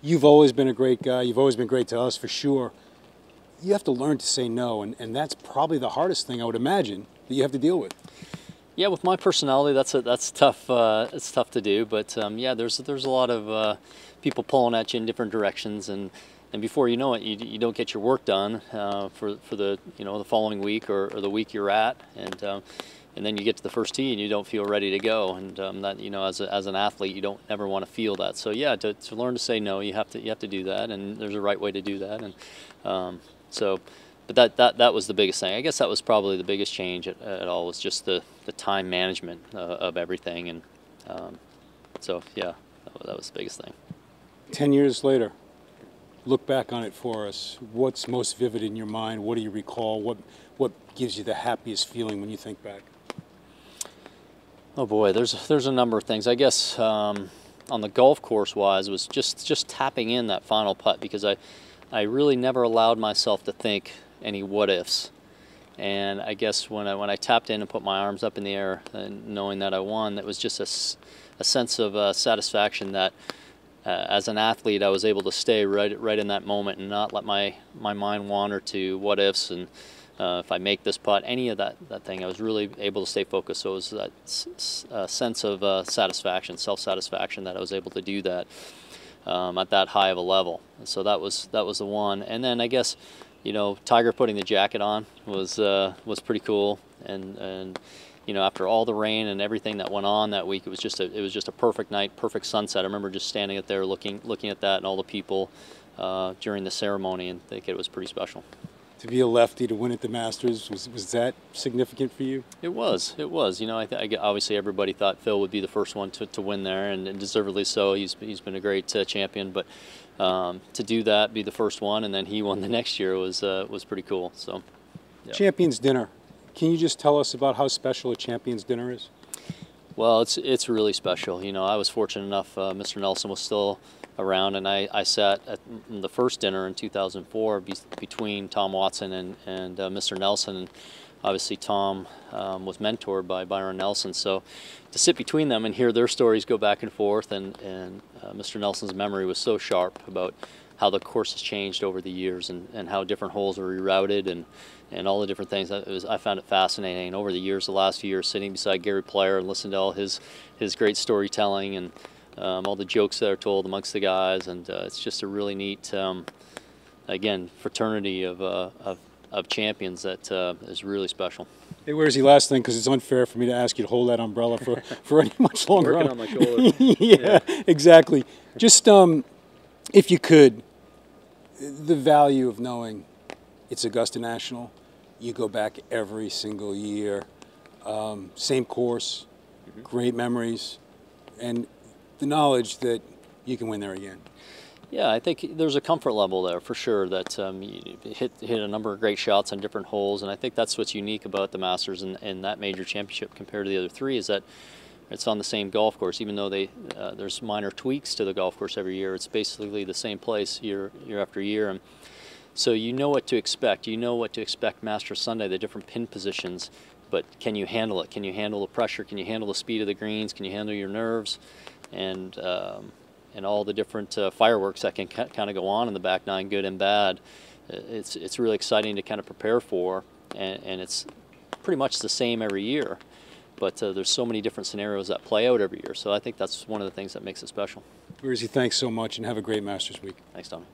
You've always been a great guy. You've always been great to us, for sure. You have to learn to say no, and that's probably the hardest thing I would imagine that you have to deal with. Yeah, with my personality, that's tough. It's tough to do, but yeah, there's a lot of people pulling at you in different directions, and before you know it, you don't get your work done for the the following week or the week you're at, and then you get to the first tee and you don't feel ready to go, and that as an athlete you don't ever want to feel that. So yeah, to learn to say no, you have to do that, and there's a right way to do that, and so. But that was the biggest thing. I guess that was probably the biggest change at all, was just the time management of everything, and so yeah, that was the biggest thing. 10 years later, look back on it for us. What's most vivid in your mind? What do you recall? What gives you the happiest feeling when you think back? Oh boy, there's a number of things. I guess on the golf course wise, was just tapping in that final putt, because I really never allowed myself to think any what ifs, and I guess when I tapped in and put my arms up in the air and knowing that I won, that was just a sense of satisfaction that as an athlete I was able to stay right in that moment and not let my mind wander to what ifs, and if I make this putt, any of that thing. I was really able to stay focused. So it was that sense of satisfaction, self-satisfaction, that I was able to do that at that high of a level. And so that was the one. And then I guess, Tiger putting the jacket on was pretty cool. And after all the rain and everything that went on that week, it was just a perfect night, perfect sunset. I remember just standing up there looking at that and all the people during the ceremony, and think it was pretty special. To be a lefty to win at the Masters, was that significant for you? It was. Obviously everybody thought Phil would be the first one to win there, and deservedly so. He's been a great champion, but to do that, be the first one, and then he won the next year was pretty cool. So, yeah. Champions Dinner. Can you just tell us about how special a Champions Dinner is? Well, it's really special. I was fortunate enough. Mr. Nelson was still around, and I sat at the first dinner in 2004 between Tom Watson and Mr. Nelson, and obviously Tom was mentored by Byron Nelson, so to sit between them and hear their stories go back and forth, and Mr. Nelson's memory was so sharp about how the course has changed over the years, and how different holes are rerouted, and all the different things. I found it fascinating. Over the years, the last few years, sitting beside Gary Player and listening to all his great storytelling, and all the jokes that are told amongst the guys, and it's just a really neat, again, fraternity of champions that is really special. Hey, where's the last thing? Because it's unfair for me to ask you to hold that umbrella for any much longer. Working on my shoulder. Yeah, exactly. Just if you could, the value of knowing it's Augusta National. You go back every single year, same course, great memories, and the knowledge that you can win there again. Yeah, I think there's a comfort level there for sure, that you hit a number of great shots on different holes, and I think that's what's unique about the Masters and that major championship compared to the other three, is that it's on the same golf course. Even though there's minor tweaks to the golf course every year, it's basically the same place year after year, and so you know what to expect. You know what to expect Masters Sunday, the different pin positions, but can you handle it? Can you handle the pressure? Can you handle the speed of the greens? Can you handle your nerves? And all the different fireworks that can kind of go on in the back nine, good and bad. It's really exciting to kind of prepare for, and it's pretty much the same every year, but there's so many different scenarios that play out every year, so I think that's one of the things that makes it special. Weir, thanks so much, and have a great Masters week. Thanks, Tommy.